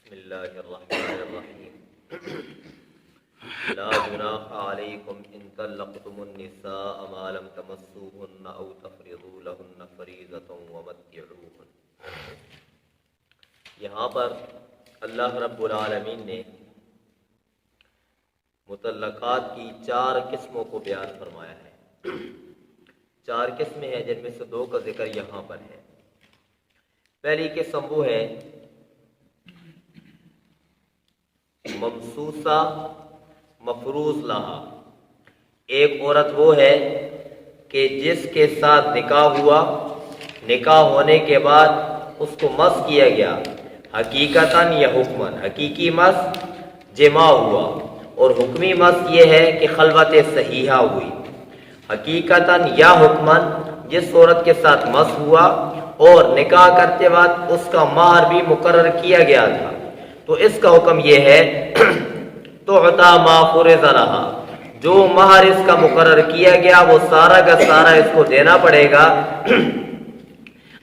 بسم اللہ الرحمن الرحیم لا جناح علیکم ان طلقتم النساء ما لم تمسوهن او تفرضوا لهن فریضة ومتعوهن۔ یہاں پر اللہ رب العالمین نے مطلقات کی 4 قسموں کو بیان فرمایا ہے۔ 4 قسمیں ہیں جن میں سے 2 کا ذکر یہاں پر ہے۔ پہلی قسم وہ ہے ممسوسہ مفروض لہا۔ ایک عورت وہ ہے کہ جس کے ساتھ نکاح ہوا، نکاح ہونے کے بعد اس کو مس کیا گیا، حقیقتاً یا حکماً۔ حقیقی مس جماع ہوا اور حکمی مس یہ ہے کہ خلوت صحیحہ ہوئی۔ حقیقتاً یا حکماً جس عورت کے ساتھ مس ہوا اور نکاح کرتے وقت اس کا مہر بھی مقرر کیا گیا تھا، تو اس کا حکم یہ ہے تعطیٰ ما فرض لہا، جو مہر اس کا مقرر کیا گیا وہ سارا کا سارا اس کو دینا پڑے گا۔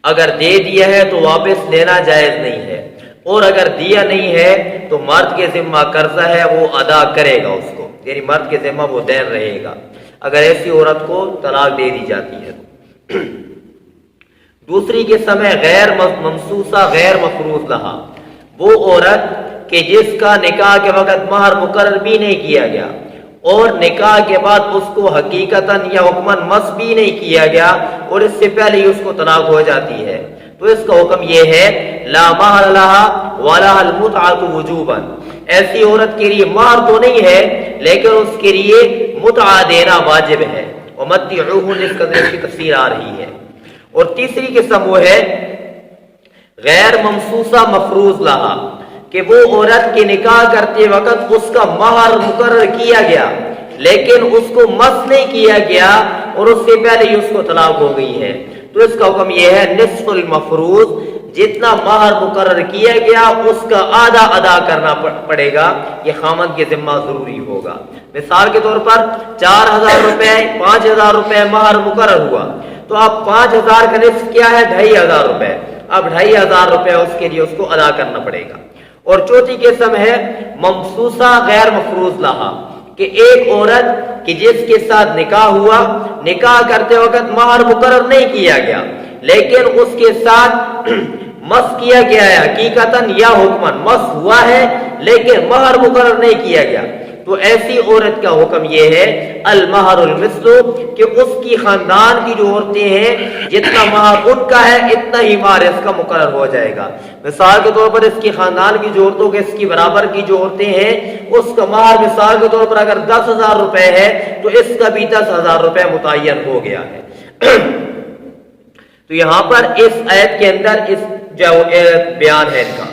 اگر دے دیا ہے تو واپس لینا جائز نہیں ہے، اور اگر دیا نہیں ہے تو مرد کے ذمہ قرضہ ہے وہ ادا کرے گا اس کو، یعنی مرد کے ذمہ وہ دین رہے گا اگر ایسی عورت کو طلاق دے دی جاتی ہے تو۔ دوسری قسم ہے غیر ممسوسہ غیر مفروض لہا، وہ عورت کہ جس کا نکاح کے وقت مہر مقرر بھی نہیں کیا گیا اور نکاح کے بعد اس کو حقیقتاً یا حکماً مس بھی نہیں کیا گیا اور اس سے پہلے ہی اس کو طلاق ہو جاتی ہے، تو اس کا حکم یہ ہے لا مہر لہا ولا المتعۃ وجوبا۔ ایسی عورت کے لیے مہر تو نہیں ہے لیکن اس کے لیے متعہ دینا واجب ہے، ومتعوہن اس کی تفسیر آ رہی ہے۔ اور تیسری قسم وہ ہے غیر ممسوسہ مفروض لہا، کہ وہ عورت کے نکاح کرتے وقت اس کا مہر مقرر کیا گیا لیکن اس کو مس نہیں کیا گیا اور اس سے پہلے ہی اس کو طلاق ہو گئی ہے، تو اس کا حکم یہ ہے نصف المفروض، جتنا مہر مقرر کیا گیا اس کا آدھا ادا کرنا پڑے گا، یہ خامند کے ذمہ ضروری ہوگا۔ مثال کے طور پر 4000 روپے 5000 روپے مہر مقرر ہوا، تو اب 5000 کا نصف کیا ہے 2500 روپے، اب 2500 روپے اس کے لیے اس کو ادا کرنا پڑے گا۔ اور چوتھی قسم ہے ممسوسہ غیر مفروض لہا، کہ ایک عورت کہ جس کے ساتھ نکاح ہوا، نکاح کرتے وقت مہر مقرر نہیں کیا گیا لیکن اس کے ساتھ مس کیا گیا ہے، حقیقتاً یا حکماً مس ہوا ہے لیکن مہر مقرر نہیں کیا گیا، تو ایسی عورت کا حکم یہ ہے المہر المثل، کہ اس کی خاندان کی جو عورتیں ہیں جتنا مہر ان کا ہے اتنا ہی مہر اس کا مقرر ہو جائے گا۔ مثال کے طور پر اس کی خاندان کی جو عورتوں کے اس کی برابر کی جو عورتیں ہیں اس کا مہر مثال کے طور پر اگر 10,000 روپے ہے تو اس کا بھی 10,000 روپے متعین ہو گیا ہے۔ تو یہاں پر اس آیت کے اندر اس جو بیان ہے ان کا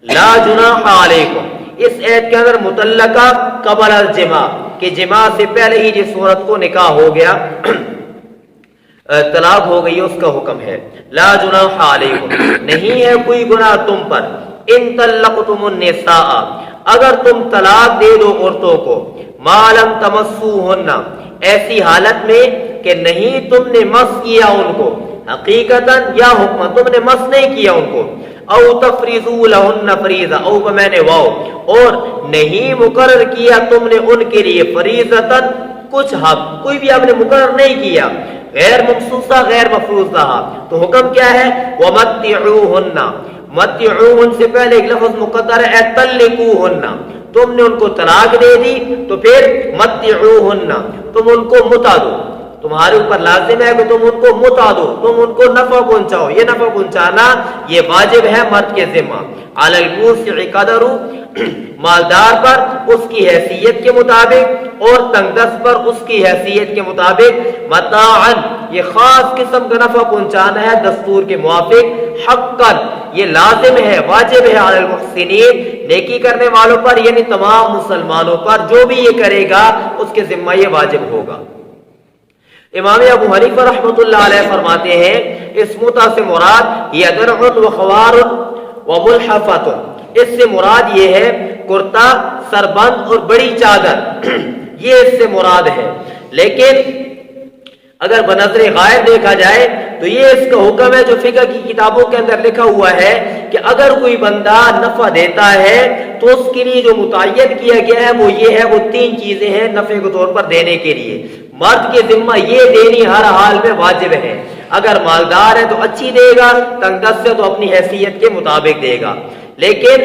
لا جناح علیکم، اس آیت کے اندر مطلقہ قبل الجماع، کہ جماع سے پہلے ہی جس عورت کو نکاح ہو گیا طلاق ہو گئی اس کا حکم ہے لا جناح علیکم، نہیں ہے کوئی گناہ تم پر، ان طلقتم النساء، اگر تم طلاق دے دو عورتوں کو، ما لم تمسوهن، ایسی حالت میں کہ نہیں تم نے مس کیا ان کو، حقیقتاً یا حکم تم نے مس نہیں کیا ان کو، او تفریضوا لهن فریضہ، او میں نے واو، اور نہیں مقرر کیا تم نے ان کے لیے فریضتاً کچھ حق، کوئی بھی آپ نے مقرر نہیں کیا، غیر ممسوسہ غیر مفروض لہا، تو حکم کیا ہے ومتعوہن، متعوہن سے پہلے ایک لفظ مقدر ہے طلقوہن، تم نے ان کو طلاق دے دی تو پھر متعوہن، تم ان کو متع دو، تمہارے اوپر لازم ہے کہ تم ان کو متع دو، تم ان کو نفع پہنچاؤ، یہ نفع پہنچانا یہ واجب ہے مرد کے ذمہ، علی الموسع قدرہ، مالدار پر اس کی حیثیت کے مطابق اور تنگ دست پر اس کی حیثیت کے مطابق، متاعا، یہ خاص قسم کا نفع پہنچانا ہے دستور کے موافق، حقا، یہ لازم ہے واجب ہے، علی المحسنین، نیکی کرنے والوں پر یعنی تمام مسلمانوں پر، جو بھی یہ کرے گا اس کے ذمہ یہ واجب ہوگا۔ امام ابو حنیفہ رحمۃ اللہ علیہ فرماتے ہیں اس متع سے مراد یہ درع و خوار و ملحفۃ، اس سے مراد یہ ہے کرتا، سربند اور بڑی چادر، یہ اس سے مراد ہے، لیکن اگر بنظر غائب دیکھا جائے تو یہ اس کا حکم ہے جو فقہ کی کتابوں کے اندر لکھا ہوا ہے کہ اگر کوئی بندہ نفع دیتا ہے تو اس کے لیے جو متعین کیا گیا ہے وہ یہ ہے، وہ 3 چیزیں ہیں نفع کے طور پر دینے کے لیے۔ مرد کے ذمہ یہ دینی ہر حال میں واجب ہے، اگر مالدار ہے تو اچھی دے گا، تنگ دست ہے تو اپنی حیثیت کے مطابق دے گا۔ لیکن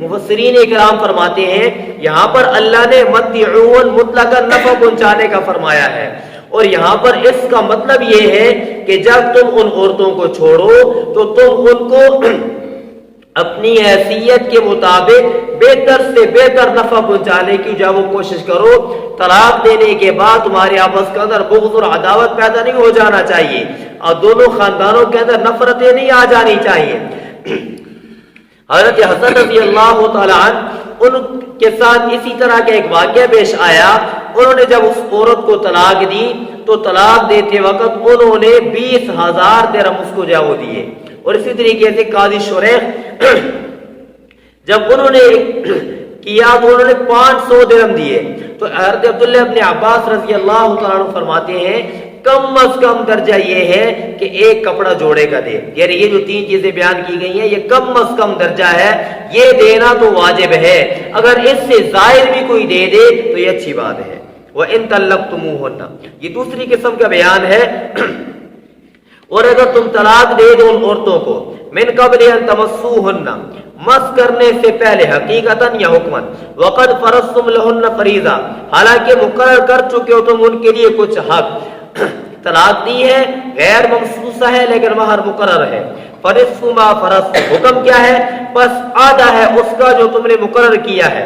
مفسرین کرام فرماتے ہیں یہاں پر اللہ نے متعون مطلقاً نفع پہنچانے کا فرمایا ہے، اور یہاں پر اس کا مطلب یہ ہے کہ جب تم ان عورتوں کو چھوڑو تو تم ان کو اپنی حیثیت کے مطابق بہتر سے بہتر نفع پہنچانے کی جب وہ کوشش کرو۔ طلاق دینے کے بعد تمہارے آپس کے اندر بغض اور عداوت پیدا نہیں ہو جانا چاہیے، اور دونوں خاندانوں کے اندر نفرتیں نہیں آ جانی چاہیے۔ حضرت حسن رضی اللہ تعالیٰ عنہ ان کے ساتھ اسی طرح کا ایک واقعہ پیش آیا۔ انہوں نے جب اس عورت کو طلاق دی تو طلاق دیتے وقت انہوں نے 20,000 درہم اس کو جاؤ دیے، اور اسی طریقے سے قاضی شریح جب انہوں نے کیا تو انہوں نے 500 درہم دیے۔ تو حضرت عبداللہ ابن عباس رضی اللہ تعالیٰ عنہ فرماتے ہیں کم از کم درجہ یہ ہے کہ ایک کپڑا جوڑے کا دے، یعنی یہ جو 3 چیزیں بیان کی گئی ہیں یہ کم از کم درجہ ہے، یہ دینا تو واجب ہے، اگر اس سے زائد بھی کوئی دے دے تو یہ اچھی بات ہے۔ وَإِن طَلَّقْتُمُوهُنَّ، یہ دوسری قسم کا بیان ہے، اور اگر تم طلاق دے دو ان عورتوں کو من قبل ان تمسوهن، مس کرنے سے پہلے حقیقتاً یا حکماً، وقد فرضتم لهن فریضہ، حالانکہ مقرر کر چکے ہو تم ان کے لیے کچھ حق، طلاق دی ہے غیر مخصوصہ ہے لیکن مہر مقرر ہے، فنصف ما فرضتم، حکم کیا ہے؟ بس آدھا ہے اس کا جو تم نے مقرر کیا ہے،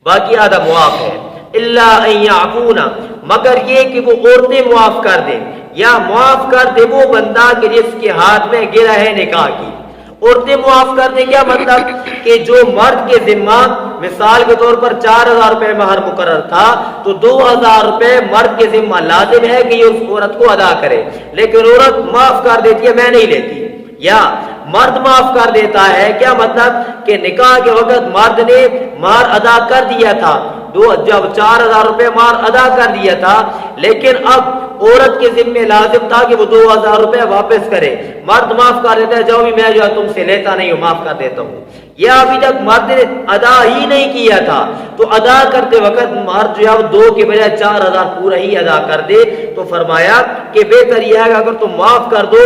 باقی آدھا معاف ہے۔ الا ان یعفونا، مگر یہ کہ وہ عورتیں معاف کر دیں، یا معاف کر دے وہ بندہ کہ جس کے ہاتھ میں گرہ ہے نکاح کی۔ عورتیں معاف کر دیں کیا مطلب؟ کہ جو مرد کے ذمہ مثال کے طور پر 4,000 روپے مہر مقرر تھا تو 2,000 روپے مرد کے ذمہ لازم ہے کہ یہ اس عورت کو ادا کرے، لیکن عورت معاف کر دیتی ہے میں نہیں لیتی، یا مرد معاف کر دیتا ہے، کیا مطلب؟ کہ نکاح کے وقت مرد نے مہر ادا کر دیا تھا، جب 4,000 روپے مہر ادا کر دیا تھا، لیکن اب عورت کے ذمہ لازم تھا کہ وہ 2,000 روپے واپس کرے، مرد معاف کر دیتا ہے جاؤ بھی میں جو تم سے لیتا نہیں ہوں، معاف کر دیتا ہوں، یا ابھی تک مرد نے ادا ہی نہیں کیا تھا تو ادا کرتے وقت مرد جو ہے 2 کے بجائے 4,000 پورا ہی ادا کر دے، تو فرمایا کہ بہتر یہ ہے کہ اگر تم معاف کر دو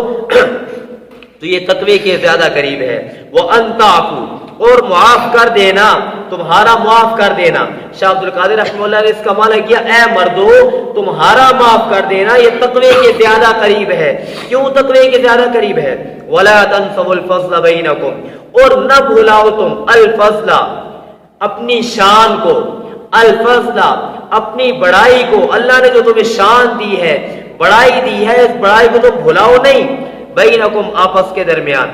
تو یہ تقوی کے زیادہ قریب ہے۔ وَأَن تَعْفُوا، اور معاف کر دینا، تمہارا معاف کر دینا، شاہ عبد القادر رحمہ اللہ نے اس کا معنی کیا اے مردو تمہارا معاف کر دینا یہ تقوی کے زیادہ قریب ہے۔ کیوں تقوی کے زیادہ قریب ہے؟ وَلَا تَنْسَوْا الْفَضْلَ بَيْنَكُمْ، اور نہ بھلاؤ تم الفضل، اپنی شان کو، الفضل، اپنی بڑائی کو، اللہ نے جو تمہیں شان دی ہے، بڑائی دی ہے، اس بڑائی کو تم بھلاؤ نہیں، بینکم آپس کے درمیان۔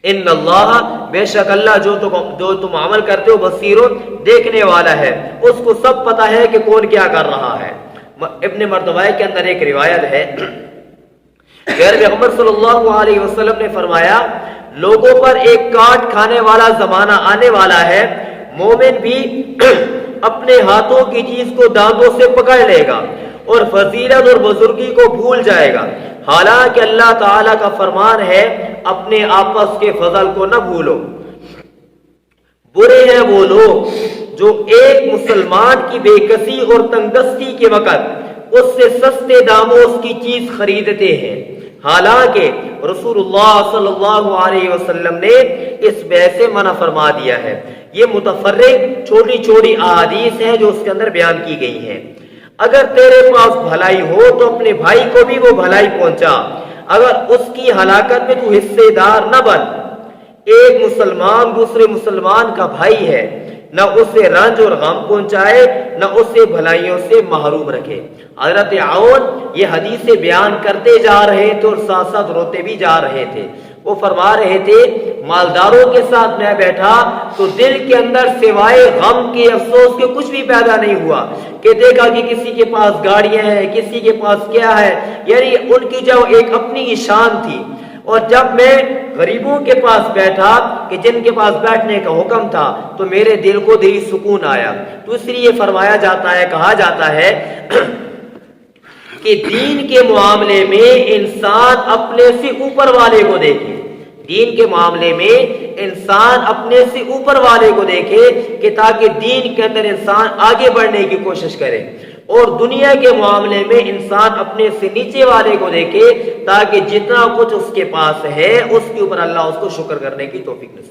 ان اللہ، بے شک اللہ جو تم عمل کرتے ہو بصیر، دیکھنے والا ہے، اس کو سب پتہ ہے کہ کون کیا کر رہا ہے۔ ابن مردوائے کے اندر ایک روایت ہے کہ پیغمبر صلی اللہ علیہ وسلم نے فرمایا لوگوں پر ایک کاٹ کھانے والا زمانہ آنے والا ہے، مومن بھی اپنے ہاتھوں کی چیز کو دانتوں سے پکڑ لے گا اور فضیلت اور بزرگی کو بھول جائے گا، حالانکہ اللہ تعالیٰ کا فرمان ہے اپنے آپس کے فضل کو نہ بھولو۔ برے ہیں وہ لوگ جو ایک مسلمان کی بے کسی اور تنگدستی کے وقت اس سے سستے داموں اس کی چیز خریدتے ہیں، حالانکہ رسول اللہ صلی اللہ علیہ وسلم نے اس بے سے منع فرما دیا ہے۔ یہ متفرق چھوٹی چھوٹی احادیث ہیں جو اس کے اندر بیان کی گئی ہیں۔ اگر تیرے پاس بھلائی ہو تو اپنے بھائی کو بھی وہ بھلائی پہنچا، اگر اس کی ہلاکت میں تو حصے دار نہ بن۔ ایک مسلمان دوسرے مسلمان کا بھائی ہے، نہ اسے رنج اور غم پہنچائے، نہ اسے بھلائیوں سے محروم رکھے۔ حضرت عون یہ حدیثیں بیان کرتے جا رہے تھے اور ساتھ ساتھ روتے بھی جا رہے تھے۔ وہ فرما رہے تھے مالداروں کے ساتھ میں بیٹھا تو دل کے اندر سوائے غم کے افسوس کے کچھ بھی پیدا نہیں ہوا، کہ دیکھا کہ کسی کے پاس گاڑیاں ہیں، کسی کے پاس کیا ہے، یعنی ان کی جو ایک اپنی شان تھی۔ اور جب میں غریبوں کے پاس بیٹھا کہ جن کے پاس بیٹھنے کا حکم تھا تو میرے دل کو دلی سکون آیا۔ تو اس لیے فرمایا جاتا ہے، کہا جاتا ہے کہ دین کے معاملے میں انسان اپنے سے اوپر والے کو دیکھے، دین کے معاملے میں انسان اپنے سے اوپر والے کو دیکھے کہ تاکہ دین کے اندر انسان آگے بڑھنے کی کوشش کرے، اور دنیا کے معاملے میں انسان اپنے سے نیچے والے کو دیکھے تاکہ جتنا کچھ اس کے پاس ہے اس کے اوپر اللہ اس کو شکر کرنے کی توفیق نصیب